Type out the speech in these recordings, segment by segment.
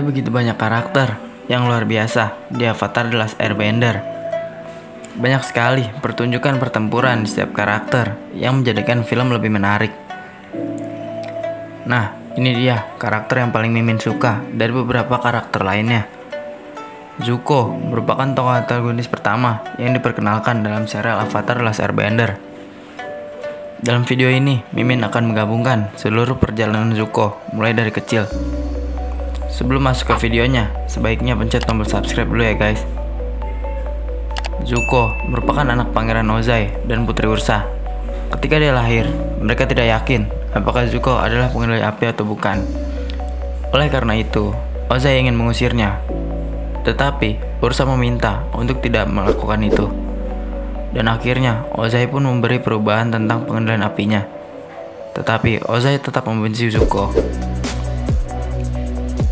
begitu banyak karakter yang luar biasa di Avatar The Last Airbender. Banyak sekali pertunjukan pertempuran di setiap karakter yang menjadikan film lebih menarik. Nah, ini dia karakter yang paling Mimin suka dari beberapa karakter lainnya. Zuko merupakan tokoh antagonis pertama yang diperkenalkan dalam serial Avatar The Last Airbender. Dalam video ini, Mimin akan menggabungkan seluruh perjalanan Zuko mulai dari kecil. Sebelum masuk ke videonya, sebaiknya pencet tombol subscribe dulu ya guys. Zuko merupakan anak Pangeran Ozai dan Putri Ursa. Ketika dia lahir, mereka tidak yakin apakah Zuko adalah pengendali api atau bukan. Oleh karena itu, Ozai ingin mengusirnya. Tetapi, Ursa meminta untuk tidak melakukan itu. Dan akhirnya, Ozai pun memberi perubahan tentang pengendalian apinya. Tetapi, Ozai tetap membenci Zuko.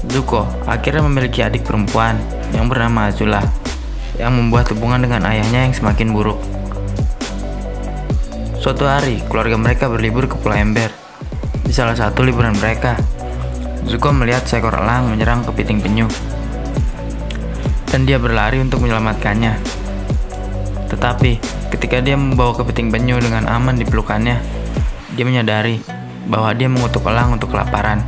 Zuko akhirnya memiliki adik perempuan yang bernama Azula, yang membuat hubungan dengan ayahnya yang semakin buruk. Suatu hari, keluarga mereka berlibur ke Pulau Ember. Di salah satu liburan mereka, Zuko melihat seekor elang menyerang kepiting penyu, dan dia berlari untuk menyelamatkannya. Tetapi, ketika dia membawa kepiting penyu dengan aman di pelukannya, dia menyadari bahwa dia mengutuk elang untuk kelaparan,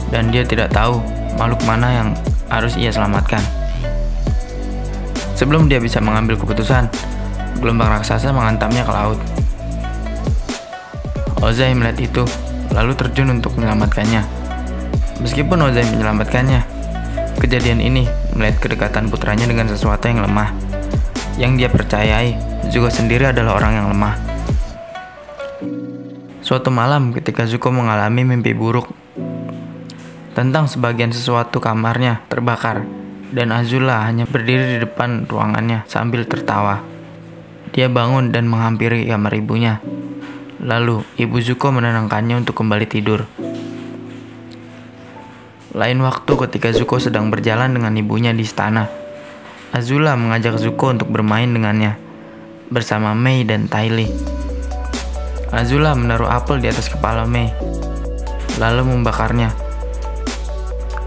dan dia tidak tahu makhluk mana yang harus ia selamatkan. Sebelum dia bisa mengambil keputusan, gelombang raksasa menghantamnya ke laut. Ozai melihat itu, lalu terjun untuk menyelamatkannya. Meskipun Ozai menyelamatkannya, kejadian ini melihat kedekatan putranya dengan sesuatu yang lemah, yang dia percayai Zuko sendiri adalah orang yang lemah. Suatu malam ketika Zuko mengalami mimpi buruk tentang sebagian sesuatu kamarnya terbakar, dan Azula hanya berdiri di depan ruangannya sambil tertawa. Dia bangun dan menghampiri kamar ibunya. Lalu, ibu Zuko menenangkannya untuk kembali tidur. Lain waktu ketika Zuko sedang berjalan dengan ibunya di istana, Azula mengajak Zuko untuk bermain dengannya, bersama Mei dan Ty Lee. Azula menaruh apel di atas kepala Mei, lalu membakarnya.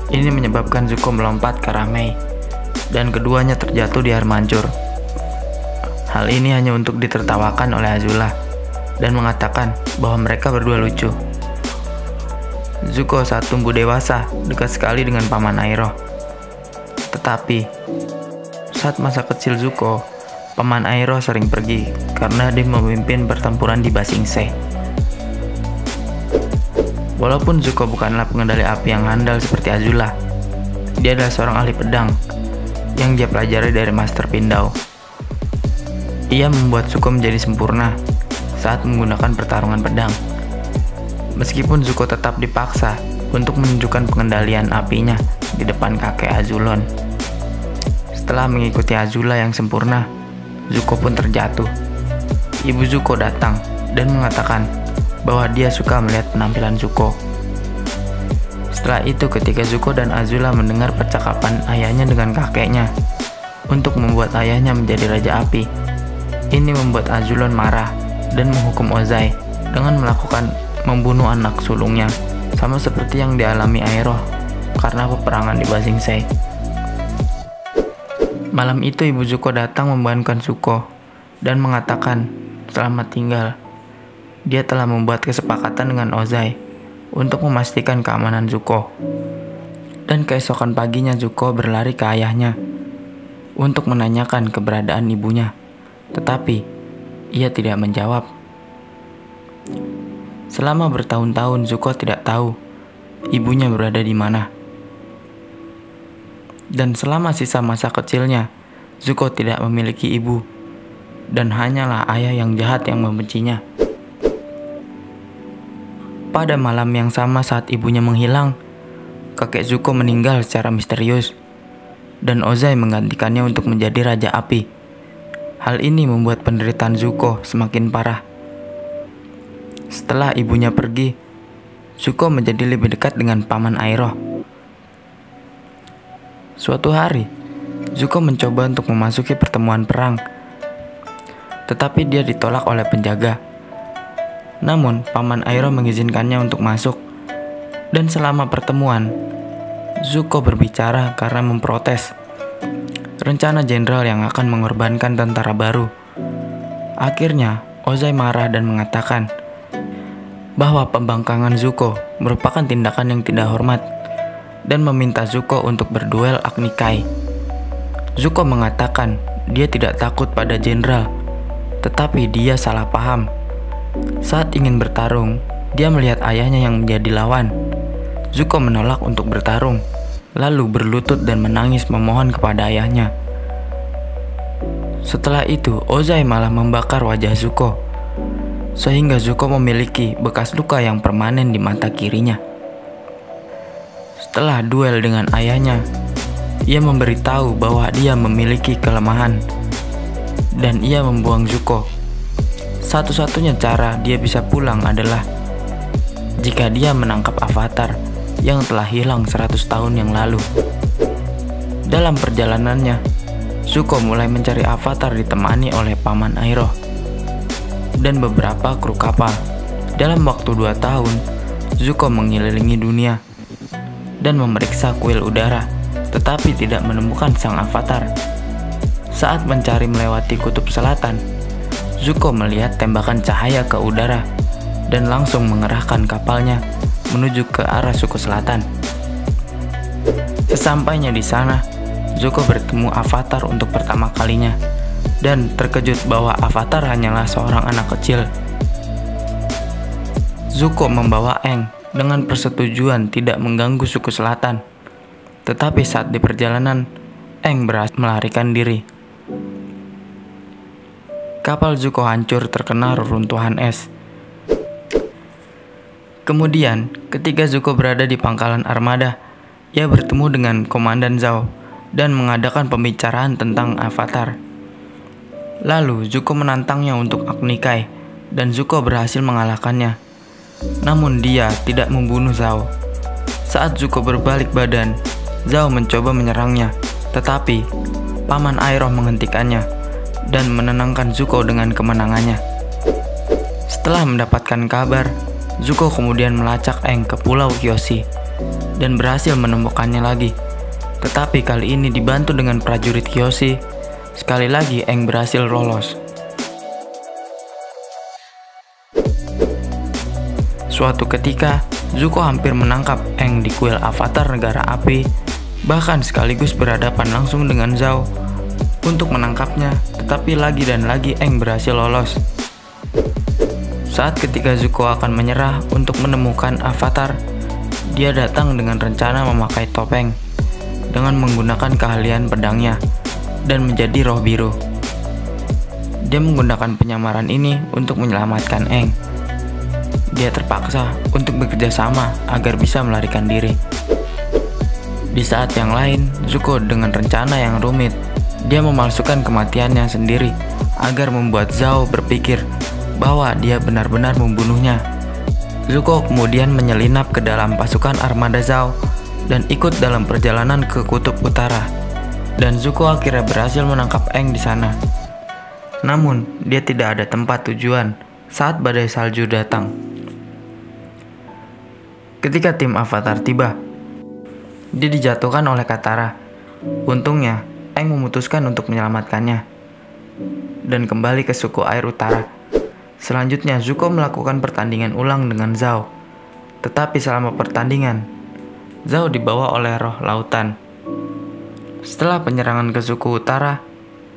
Ini menyebabkan Zuko melompat ke arah Mei, dan keduanya terjatuh di air mancur. Hal ini hanya untuk ditertawakan oleh Azula, dan mengatakan bahwa mereka berdua lucu. Zuko saat tumbuh dewasa dekat sekali dengan Paman Airo. Tetapi, saat masa kecil Zuko, Paman Airo sering pergi karena dia memimpin pertempuran di Ba Sing Se. Walaupun Zuko bukanlah pengendali api yang handal seperti Azula, dia adalah seorang ahli pedang yang dia pelajari dari Master Pindao. Ia membuat Zuko menjadi sempurna saat menggunakan pertarungan pedang. Meskipun Zuko tetap dipaksa untuk menunjukkan pengendalian apinya di depan kakek Azulon. Setelah mengikuti Azula yang sempurna, Zuko pun terjatuh. Ibu Zuko datang dan mengatakan bahwa dia suka melihat penampilan Zuko. Setelah itu, ketika Zuko dan Azula mendengar percakapan ayahnya dengan kakeknya untuk membuat ayahnya menjadi Raja Api, ini membuat Azulon marah dan menghukum Ozai dengan membunuh anak sulungnya, sama seperti yang dialami Airo karena peperangan di Ba Sing Se. Malam itu, ibu Zuko datang membangunkan Zuko dan mengatakan selamat tinggal. Dia telah membuat kesepakatan dengan Ozai untuk memastikan keamanan Zuko. Dan keesokan paginya Zuko berlari ke ayahnya untuk menanyakan keberadaan ibunya. Tetapi, ia tidak menjawab. Selama bertahun-tahun Zuko tidak tahu ibunya berada di mana. Dan selama sisa masa kecilnya, Zuko tidak memiliki ibu, dan hanyalah ayah yang jahat yang membencinya. Pada malam yang sama saat ibunya menghilang, kakek Zuko meninggal secara misterius, dan Ozai menggantikannya untuk menjadi Raja Api. Hal ini membuat penderitaan Zuko semakin parah. Setelah ibunya pergi, Zuko menjadi lebih dekat dengan Paman Airo. Suatu hari, Zuko mencoba untuk memasuki pertemuan perang, tetapi dia ditolak oleh penjaga. Namun, Paman Airo mengizinkannya untuk masuk, dan selama pertemuan, Zuko berbicara karena memprotes rencana jenderal yang akan mengorbankan tentara baru. Akhirnya, Ozai marah dan mengatakan bahwa pembangkangan Zuko merupakan tindakan yang tidak hormat dan meminta Zuko untuk berduel Agni Kai. Zuko mengatakan dia tidak takut pada jenderal, tetapi dia salah paham. Saat ingin bertarung, dia melihat ayahnya yang menjadi lawan. Zuko menolak untuk bertarung, lalu berlutut dan menangis memohon kepada ayahnya. Setelah itu, Ozai malah membakar wajah Zuko, sehingga Zuko memiliki bekas luka yang permanen di mata kirinya. Setelah duel dengan ayahnya, ia memberitahu bahwa dia memiliki kelemahan, dan ia membuang Zuko. Satu-satunya cara dia bisa pulang adalah jika dia menangkap Avatar yang telah hilang 100 tahun yang lalu. Dalam perjalanannya, Zuko mulai mencari Avatar ditemani oleh Paman Iroh dan beberapa kru kapal. Dalam waktu 2 tahun, Zuko mengelilingi dunia dan memeriksa kuil udara, tetapi tidak menemukan sang Avatar. Saat mencari melewati kutub selatan, Zuko melihat tembakan cahaya ke udara dan langsung mengerahkan kapalnya menuju ke arah suku selatan. Sesampainya di sana, Zuko bertemu Avatar untuk pertama kalinya dan terkejut bahwa Avatar hanyalah seorang anak kecil. Zuko membawa Aang dengan persetujuan tidak mengganggu suku selatan. Tetapi saat di perjalanan, Aang berhasil melarikan diri. Kapal Zuko hancur terkena reruntuhan es. Kemudian, ketika Zuko berada di pangkalan armada, ia bertemu dengan Komandan Zhao dan mengadakan pembicaraan tentang Avatar. Lalu Zuko menantangnya untuk Agni Kai dan Zuko berhasil mengalahkannya. Namun dia tidak membunuh Zhao. Saat Zuko berbalik badan, Zhao mencoba menyerangnya, tetapi Paman Iroh menghentikannya dan menenangkan Zuko dengan kemenangannya. Setelah mendapatkan kabar, Zuko kemudian melacak Aang ke Pulau Kyoshi dan berhasil menemukannya lagi. Tetapi kali ini dibantu dengan prajurit Kyoshi, sekali lagi Aang berhasil lolos. Suatu ketika, Zuko hampir menangkap Aang di kuil Avatar Negara Api, bahkan sekaligus berhadapan langsung dengan Zhao untuk menangkapnya, tetapi lagi dan lagi Aang berhasil lolos. Saat ketika Zuko akan menyerah untuk menemukan Avatar, dia datang dengan rencana memakai topeng dengan menggunakan keahlian pedangnya dan menjadi roh biru. Dia menggunakan penyamaran ini untuk menyelamatkan Aang. Dia terpaksa untuk bekerja sama agar bisa melarikan diri. Di saat yang lain, Zuko dengan rencana yang rumit, dia memalsukan kematiannya sendiri agar membuat Zhao berpikir bahwa dia benar-benar membunuhnya. Zuko kemudian menyelinap ke dalam pasukan armada Zhao dan ikut dalam perjalanan ke kutub utara. Dan Zuko akhirnya berhasil menangkap Aang di sana. Namun, dia tidak ada tempat tujuan saat badai salju datang. Ketika tim Avatar tiba, dia dijatuhkan oleh Katara. Untungnya, Aang memutuskan untuk menyelamatkannya dan kembali ke suku air utara. Selanjutnya, Zuko melakukan pertandingan ulang dengan Zhao. Tetapi selama pertandingan, Zhao dibawa oleh roh lautan. Setelah penyerangan ke suku utara,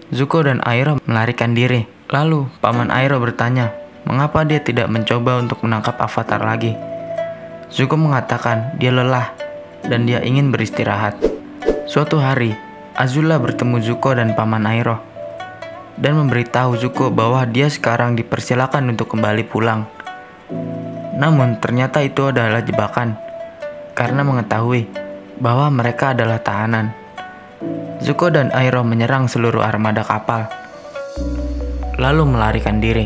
Zuko dan Iroh melarikan diri. Lalu, Paman Iroh bertanya, mengapa dia tidak mencoba untuk menangkap Avatar lagi. Zuko mengatakan dia lelah dan dia ingin beristirahat. Suatu hari, Azula bertemu Zuko dan Paman Iroh dan memberitahu Zuko bahwa dia sekarang dipersilakan untuk kembali pulang. Namun ternyata itu adalah jebakan karena mengetahui bahwa mereka adalah tahanan. Zuko dan Iroh menyerang seluruh armada kapal, lalu melarikan diri.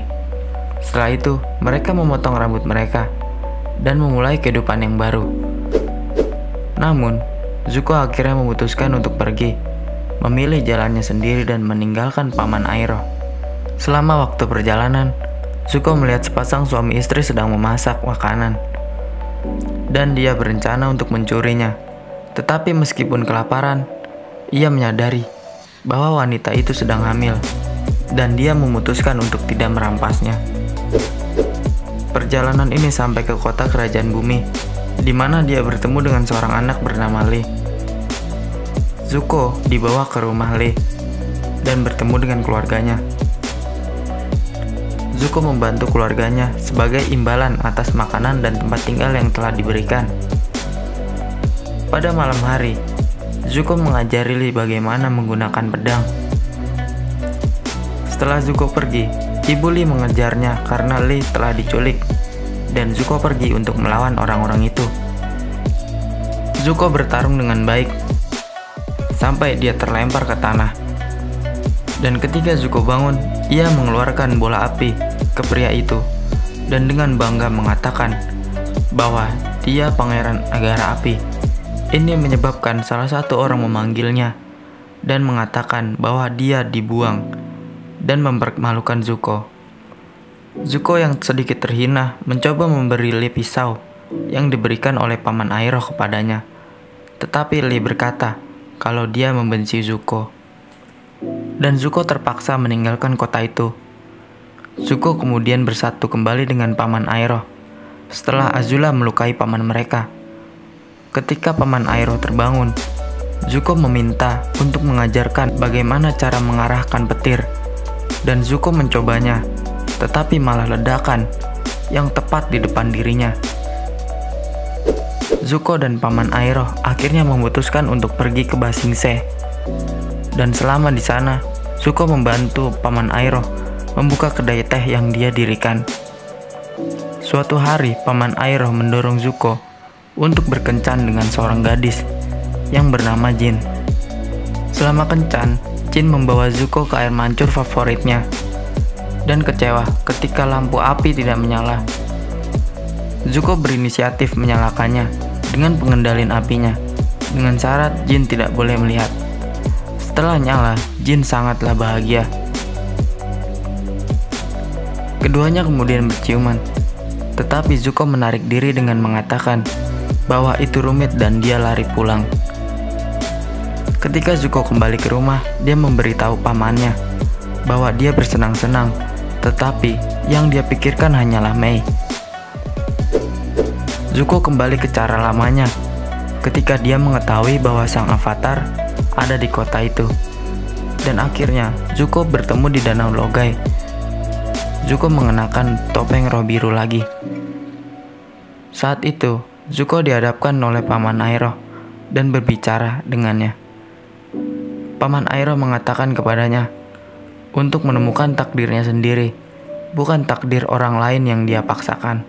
Setelah itu, mereka memotong rambut mereka dan memulai kehidupan yang baru. Namun, Zuko akhirnya memutuskan untuk pergi, memilih jalannya sendiri dan meninggalkan Paman Iroh. Selama waktu perjalanan, Zuko melihat sepasang suami istri sedang memasak makanan, dan dia berencana untuk mencurinya. Tetapi meskipun kelaparan, ia menyadari bahwa wanita itu sedang hamil, dan dia memutuskan untuk tidak merampasnya. Perjalanan ini sampai ke kota kerajaan bumi, di mana dia bertemu dengan seorang anak bernama Lee. Zuko dibawa ke rumah Lee dan bertemu dengan keluarganya. Zuko membantu keluarganya sebagai imbalan atas makanan dan tempat tinggal yang telah diberikan. Pada malam hari, Zuko mengajari Lee bagaimana menggunakan pedang. Setelah Zuko pergi, Ibu Lee mengejarnya karena Lee telah diculik, dan Zuko pergi untuk melawan orang-orang itu. Zuko bertarung dengan baik, sampai dia terlempar ke tanah. Dan ketika Zuko bangun, ia mengeluarkan bola api ke pria itu, dan dengan bangga mengatakan bahwa dia pangeran negara api. Ini menyebabkan salah satu orang memanggilnya, dan mengatakan bahwa dia dibuang, dan mempermalukan Zuko. Zuko yang sedikit terhina mencoba memberi Lee pisau yang diberikan oleh Paman Iroh kepadanya. Tetapi Lee berkata kalau dia membenci Zuko. Dan Zuko terpaksa meninggalkan kota itu. Zuko kemudian bersatu kembali dengan Paman Iroh setelah Azula melukai paman mereka. Ketika Paman Iroh terbangun, Zuko meminta untuk mengajarkan bagaimana cara mengarahkan petir. Dan Zuko mencobanya, tetapi malah ledakan yang tepat di depan dirinya. Zuko dan Paman Iroh akhirnya memutuskan untuk pergi ke Ba Sing Se. Dan selama di sana, Zuko membantu Paman Iroh membuka kedai teh yang dia dirikan. Suatu hari, Paman Iroh mendorong Zuko untuk berkencan dengan seorang gadis yang bernama Jin. Selama kencan, Jin membawa Zuko ke air mancur favoritnya dan kecewa ketika lampu api tidak menyala. Zuko berinisiatif menyalakannya dengan pengendalian apinya dengan syarat Jin tidak boleh melihat. Setelah nyala, Jin sangatlah bahagia. Keduanya kemudian berciuman, tetapi Zuko menarik diri dengan mengatakan bahwa itu rumit dan dia lari pulang. Ketika Zuko kembali ke rumah, dia memberitahu pamannya bahwa dia bersenang-senang, tetapi yang dia pikirkan hanyalah Mei. Zuko kembali ke cara lamanya ketika dia mengetahui bahwa sang avatar ada di kota itu. Dan akhirnya Zuko bertemu di Danau Logai. Zuko mengenakan topeng roh biru lagi. Saat itu Zuko dihadapkan oleh Paman Iroh dan berbicara dengannya. Paman Iroh mengatakan kepadanya untuk menemukan takdirnya sendiri, bukan takdir orang lain yang dia paksakan.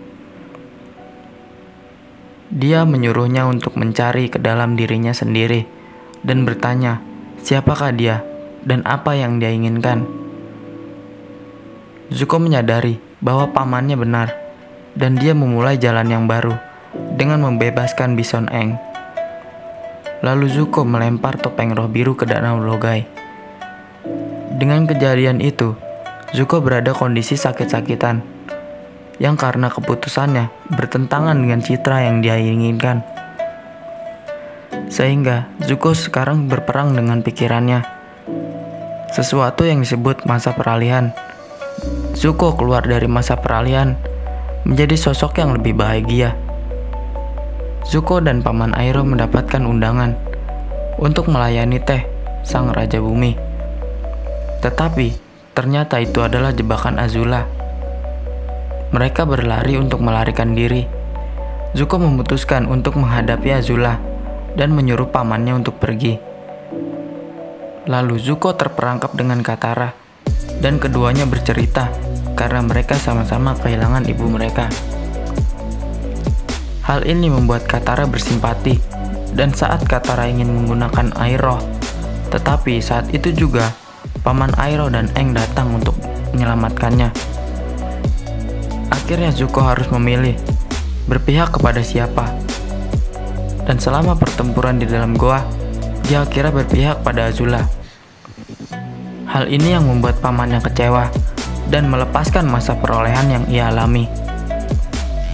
Dia menyuruhnya untuk mencari ke dalam dirinya sendiri dan bertanya siapakah dia dan apa yang dia inginkan. Zuko menyadari bahwa pamannya benar dan dia memulai jalan yang baru dengan membebaskan Bison Eng. Lalu Zuko melempar topeng roh biru ke Danau Logai. Dengan kejadian itu, Zuko berada kondisi sakit-sakitan yang karena keputusannya bertentangan dengan citra yang dia inginkan. Sehingga Zuko sekarang berperang dengan pikirannya. Sesuatu yang disebut masa peralihan. Zuko keluar dari masa peralihan menjadi sosok yang lebih bahagia. Zuko dan Paman Iroh mendapatkan undangan untuk melayani teh sang Raja Bumi. Tetapi ternyata itu adalah jebakan Azula. Mereka berlari untuk melarikan diri. Zuko memutuskan untuk menghadapi Azula dan menyuruh pamannya untuk pergi. Lalu Zuko terperangkap dengan Katara dan keduanya bercerita karena mereka sama-sama kehilangan ibu mereka. Hal ini membuat Katara bersimpati dan saat Katara ingin menggunakan air roh, tetapi saat itu juga Paman Iroh dan Aang datang untuk menyelamatkannya. Akhirnya Zuko harus memilih berpihak kepada siapa. Dan selama pertempuran di dalam goa, dia akhirnya berpihak pada Azula. Hal ini yang membuat pamannya kecewa dan melepaskan masa perolehan yang ia alami.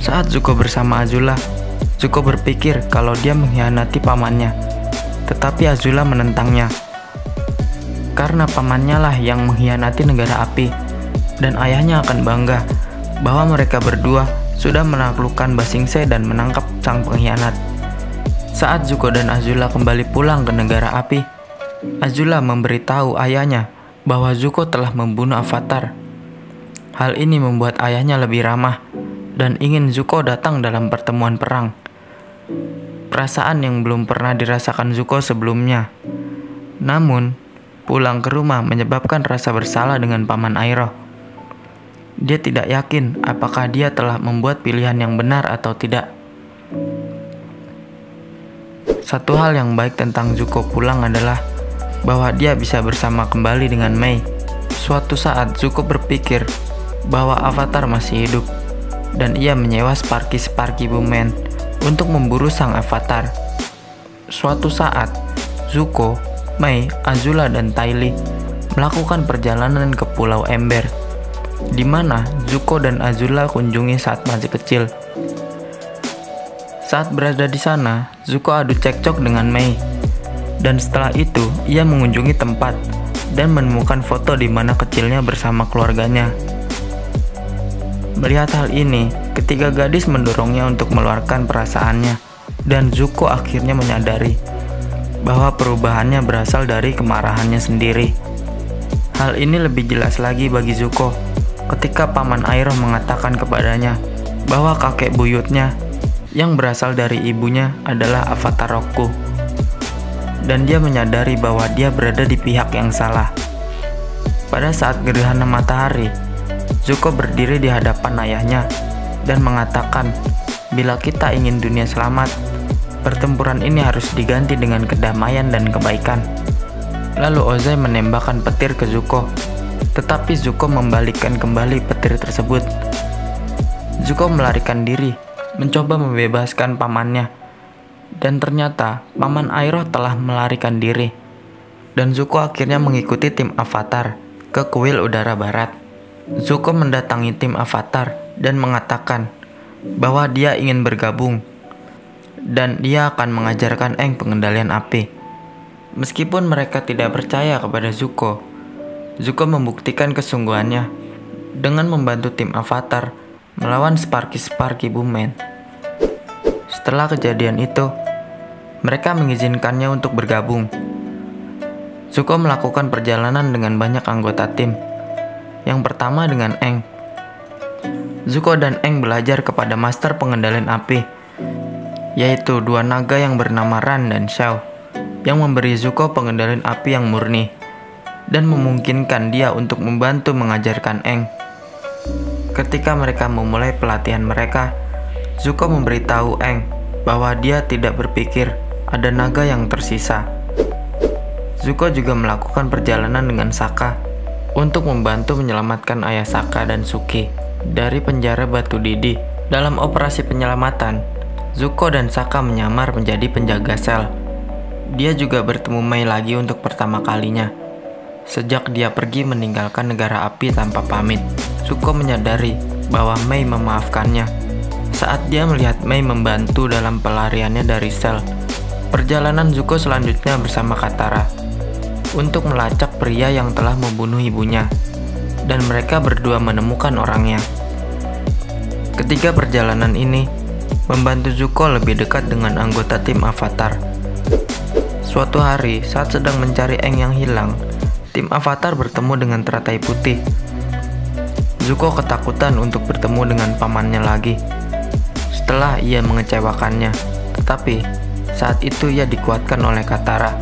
Saat Zuko bersama Azula, Zuko berpikir kalau dia mengkhianati pamannya, tetapi Azula menentangnya. Karena pamannya lah yang mengkhianati negara api, dan ayahnya akan bangga bahwa mereka berdua sudah menaklukkan Ba Sing Se dan menangkap sang pengkhianat. Saat Zuko dan Azula kembali pulang ke negara api, Azula memberitahu ayahnya bahwa Zuko telah membunuh Avatar. Hal ini membuat ayahnya lebih ramah dan ingin Zuko datang dalam pertemuan perang. Perasaan yang belum pernah dirasakan Zuko sebelumnya. Namun, pulang ke rumah menyebabkan rasa bersalah dengan Paman Iroh. Dia tidak yakin apakah dia telah membuat pilihan yang benar atau tidak. Satu hal yang baik tentang Zuko pulang adalah bahwa dia bisa bersama kembali dengan Mei. Suatu saat Zuko berpikir bahwa Avatar masih hidup, dan ia menyewa Sparky Bowman untuk memburu sang Avatar. Suatu saat, Zuko, Mei, Azula, dan Ty Lee melakukan perjalanan ke Pulau Ember, di mana Zuko dan Azula kunjungi saat masih kecil. Saat berada di sana, Zuko adu cekcok dengan Mei, dan setelah itu ia mengunjungi tempat dan menemukan foto di mana kecilnya bersama keluarganya. Melihat hal ini, ketiga gadis mendorongnya untuk meluarkan perasaannya, dan Zuko akhirnya menyadari bahwa perubahannya berasal dari kemarahannya sendiri. Hal ini lebih jelas lagi bagi Zuko ketika Paman Iroh mengatakan kepadanya bahwa kakek buyutnya yang berasal dari ibunya adalah Avatar Roku, dan dia menyadari bahwa dia berada di pihak yang salah. Pada saat gerhana matahari, Zuko berdiri di hadapan ayahnya dan mengatakan, bila kita ingin dunia selamat, pertempuran ini harus diganti dengan kedamaian dan kebaikan. Lalu Ozai menembakkan petir ke Zuko, tetapi Zuko membalikkan kembali petir tersebut. Zuko melarikan diri, mencoba membebaskan pamannya, dan ternyata Paman Iroh telah melarikan diri, dan Zuko akhirnya mengikuti tim Avatar ke kuil udara barat. Zuko mendatangi tim Avatar dan mengatakan bahwa dia ingin bergabung, dan dia akan mengajarkan Aang pengendalian api. Meskipun mereka tidak percaya kepada Zuko, Zuko membuktikan kesungguhannya dengan membantu tim Avatar melawan Sparky Bowman. Setelah kejadian itu, mereka mengizinkannya untuk bergabung. Zuko melakukan perjalanan dengan banyak anggota tim. Yang pertama dengan Aang. Zuko dan Aang belajar kepada master pengendalian api, yaitu dua naga yang bernama Ran dan Xiao, yang memberi Zuko pengendalian api yang murni dan memungkinkan dia untuk membantu mengajarkan Aang. Ketika mereka memulai pelatihan mereka, Zuko memberitahu Aang bahwa dia tidak berpikir ada naga yang tersisa. Zuko juga melakukan perjalanan dengan Sokka untuk membantu menyelamatkan ayah Sokka dan Suki dari penjara Batu Didi. Dalam operasi penyelamatan, Zuko dan Sokka menyamar menjadi penjaga sel. Dia juga bertemu Mei lagi untuk pertama kalinya sejak dia pergi meninggalkan negara api tanpa pamit. Zuko menyadari bahwa Mei memaafkannya saat dia melihat Mei membantu dalam pelariannya dari sel. Perjalanan Zuko selanjutnya bersama Katara untuk melacak pria yang telah membunuh ibunya, dan mereka berdua menemukan orangnya. Ketiga perjalanan ini membantu Zuko lebih dekat dengan anggota tim Avatar. Suatu hari, saat sedang mencari Aang yang hilang, tim Avatar bertemu dengan teratai putih. Zuko ketakutan untuk bertemu dengan pamannya lagi setelah ia mengecewakannya, tetapi saat itu ia dikuatkan oleh Katara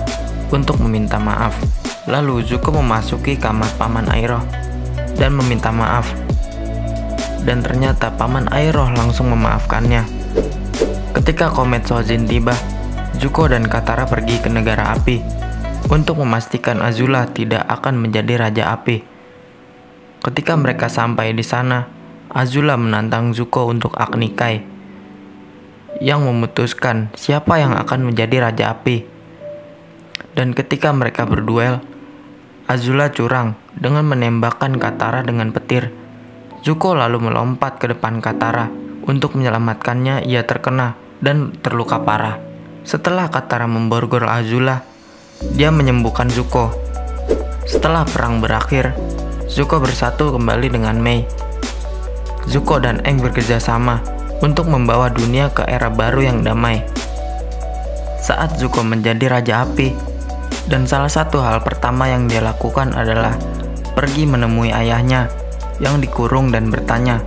untuk meminta maaf. Lalu Zuko memasuki kamar Paman Iroh dan meminta maaf, dan ternyata Paman Iroh langsung memaafkannya. Ketika komet Sojin tiba, Zuko dan Katara pergi ke negara api untuk memastikan Azula tidak akan menjadi Raja Api. Ketika mereka sampai di sana, Azula menantang Zuko untuk Agni Kai, yang memutuskan siapa yang akan menjadi Raja Api. Dan ketika mereka berduel, Azula curang dengan menembakkan Katara dengan petir. Zuko lalu melompat ke depan Katara untuk menyelamatkannya. Ia terkena dan terluka parah. Setelah Katara memborgol Azula, dia menyembuhkan Zuko. Setelah perang berakhir, Zuko bersatu kembali dengan Mei. Zuko dan Aang bekerja sama untuk membawa dunia ke era baru yang damai. Saat Zuko menjadi Raja Api, dan salah satu hal pertama yang dia lakukan adalah pergi menemui ayahnya yang dikurung dan bertanya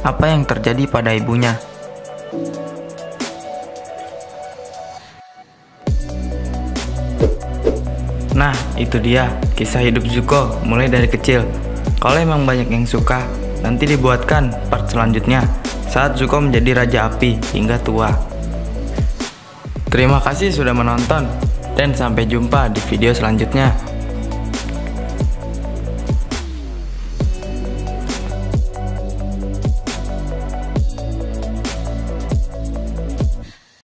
apa yang terjadi pada ibunya. Nah, itu dia kisah hidup Zuko mulai dari kecil. Kalau emang banyak yang suka, nanti dibuatkan part selanjutnya saat Zuko menjadi Raja Api hingga tua. Terima kasih sudah menonton, dan sampai jumpa di video selanjutnya.